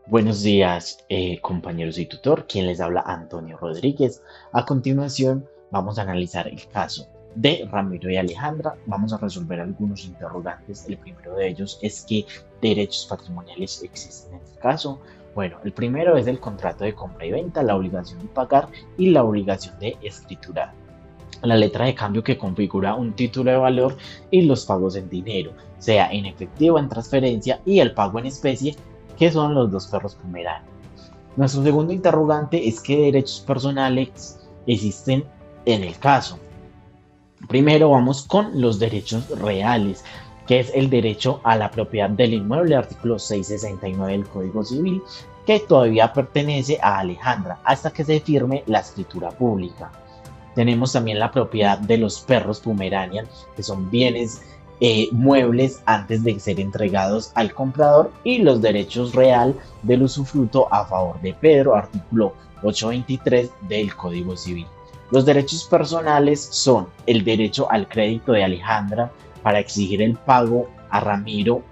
Buenos días, compañeros y tutor. Quien les habla, Antonio Rodríguez. A continuación, vamos a analizar el caso de Ramiro y Alejandra. Vamos a resolver algunos interrogantes. El primero de ellos es qué derechos patrimoniales existen en este caso. Bueno, el primero es el contrato de compra y venta, la obligación de pagar y la obligación de escriturar. La letra de cambio que configura un título de valor y los pagos en dinero, sea en efectivo, en transferencia, y el pago en especie, que son los dos perros pomeranios. Nuestro segundo interrogante es qué derechos personales existen en el caso. Primero vamos con los derechos reales, que es el derecho a la propiedad del inmueble, artículo 669 del Código Civil, que todavía pertenece a Alejandra hasta que se firme la escritura pública. Tenemos también la propiedad de los perros Pomeranian, que son bienes muebles antes de ser entregados al comprador, y los derechos real del usufructo a favor de Pedro, artículo 823 del Código Civil. Los derechos personales son el derecho al crédito de Alejandra para exigir el pago a Ramiro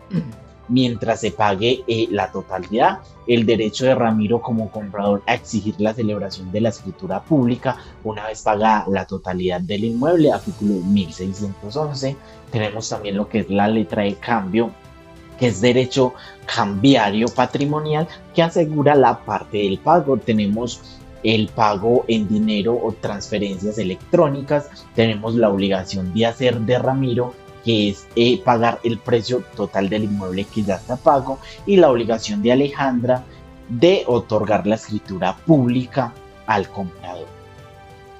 mientras se pague la totalidad, el derecho de Ramiro como comprador a exigir la celebración de la escritura pública una vez pagada la totalidad del inmueble, artículo 1611. Tenemos también lo que es la letra de cambio, que es derecho cambiario patrimonial, que asegura la parte del pago. Tenemos el pago en dinero o transferencias electrónicas. Tenemos la obligación de hacer de Ramiro, que es pagar el precio total del inmueble que ya está pago, y la obligación de Alejandra de otorgar la escritura pública al comprador.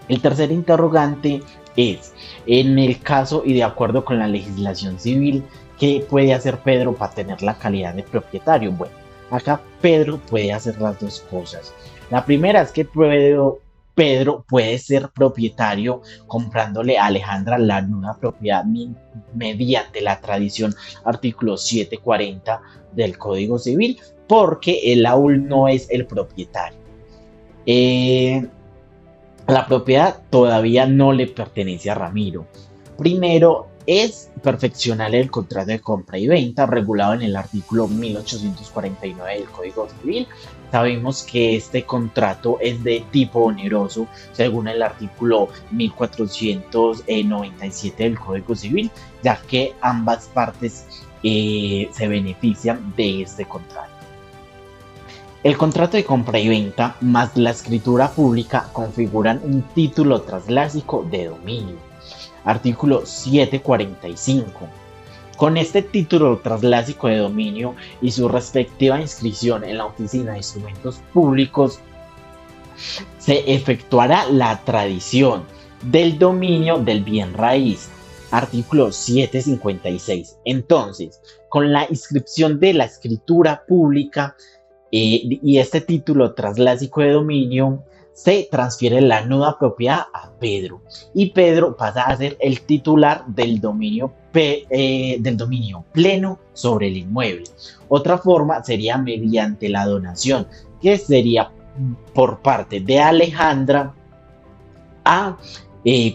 El tercer interrogante es, en el caso y de acuerdo con la legislación civil, ¿qué puede hacer Pedro para tener la calidad de propietario? Bueno, acá Pedro puede hacer las dos cosas. La primera es que Pedro puede ser propietario comprándole a Alejandra la nueva propiedad mediante la tradición, artículo 740 del Código Civil, porque él aún no es el propietario. Eh, la propiedad todavía no le pertenece a Ramiro. Primero es perfeccionar el contrato de compra y venta regulado en el artículo 1849 del Código Civil. Sabemos que este contrato es de tipo oneroso según el artículo 1497 del Código Civil, ya que ambas partes se benefician de este contrato. El contrato de compra y venta más la escritura pública configuran un título traslásico de dominio. Artículo 745. Con este título traslásico de dominio y su respectiva inscripción en la Oficina de Instrumentos Públicos, se efectuará la tradición del dominio del bien raíz. Artículo 756. Entonces, con la inscripción de la escritura pública y este título traslásico de dominio, se transfiere la nueva propiedad a Pedro y Pedro pasa a ser el titular del dominio pleno sobre el inmueble. Otra forma sería mediante la donación, que sería por parte de Alejandra a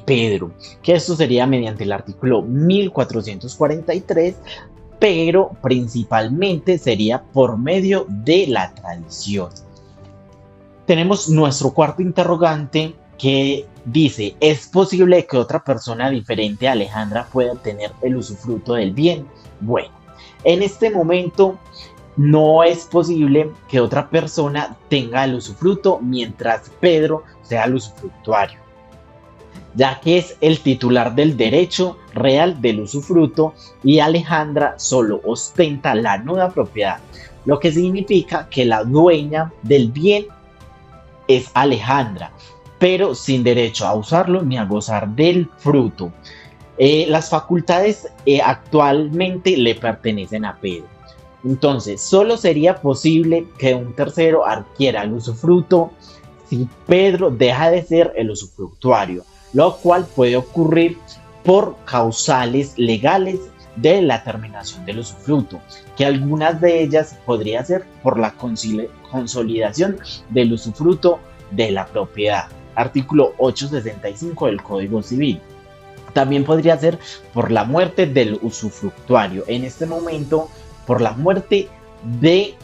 Pedro, que esto sería mediante el artículo 1443, pero principalmente sería por medio de la tradición. Tenemos nuestro cuarto interrogante que dice, ¿es posible que otra persona diferente a Alejandra pueda tener el usufructo del bien? Bueno, en este momento no es posible que otra persona tenga el usufructo mientras Pedro sea el usufructuario, ya que es el titular del derecho real del usufructo y Alejandra solo ostenta la nueva propiedad, lo que significa que la dueña del bien es Alejandra, pero sin derecho a usarlo ni a gozar del fruto. Las facultades actualmente le pertenecen a Pedro. Entonces, solo sería posible que un tercero adquiera el usufruto si Pedro deja de ser el usufructuario, lo cual puede ocurrir por causales legales de la terminación del usufructo, que algunas de ellas podría ser por la consolidación del usufructo de la propiedad, artículo 865 del Código Civil. También podría ser por la muerte del usufructuario, en este momento por la muerte de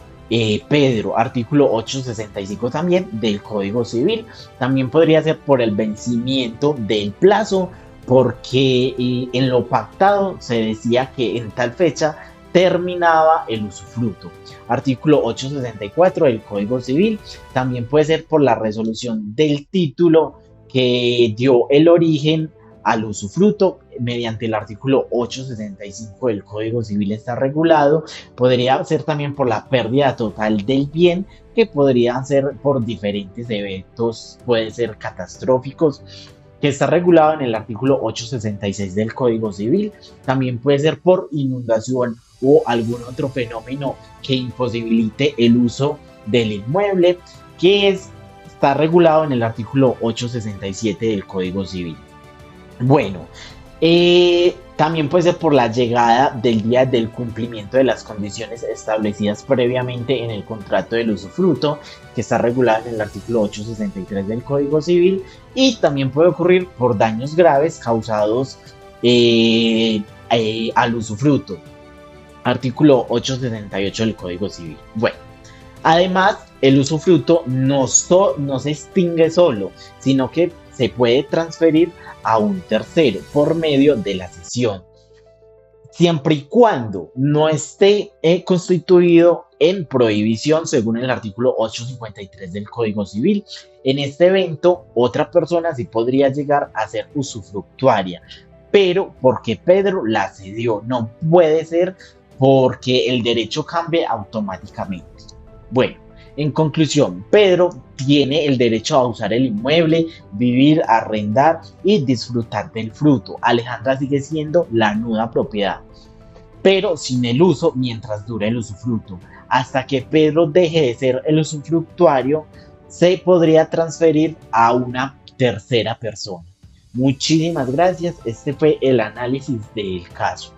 Pedro, artículo 865 también del Código Civil. También podría ser por el vencimiento del plazo, porque en lo pactado se decía que en tal fecha terminaba el usufructo. Artículo 864 del Código Civil. También puede ser por la resolución del título que dio el origen al usufructo. Mediante el artículo 865 del Código Civil está regulado. Podría ser también por la pérdida total del bien, que podrían ser por diferentes eventos, puede ser catastróficos, que está regulado en el artículo 866 del Código Civil. También puede ser por inundación o algún otro fenómeno que imposibilite el uso del inmueble, que está regulado en el artículo 867 del Código Civil. Bueno, también puede ser por la llegada del día del cumplimiento de las condiciones establecidas previamente en el contrato del usufructo, que está regulado en el artículo 863 del Código Civil. Y también puede ocurrir por daños graves causados al usufructo, artículo 868 del Código Civil. Bueno, además, el usufructo no se extingue solo, sino que se puede transferir a un tercero por medio de la cesión, siempre y cuando no esté constituido en prohibición según el artículo 853 del Código Civil. En este evento, otra persona sí podría llegar a ser usufructuaria, pero porque Pedro la cedió, no puede ser porque el derecho cambie automáticamente. Bueno, en conclusión, Pedro tiene el derecho a usar el inmueble, vivir, arrendar y disfrutar del fruto. Alejandra sigue siendo la nuda propiedad, pero sin el uso mientras dure el usufructo. Hasta que Pedro deje de ser el usufructuario, se podría transferir a una tercera persona. Muchísimas gracias. Este fue el análisis del caso.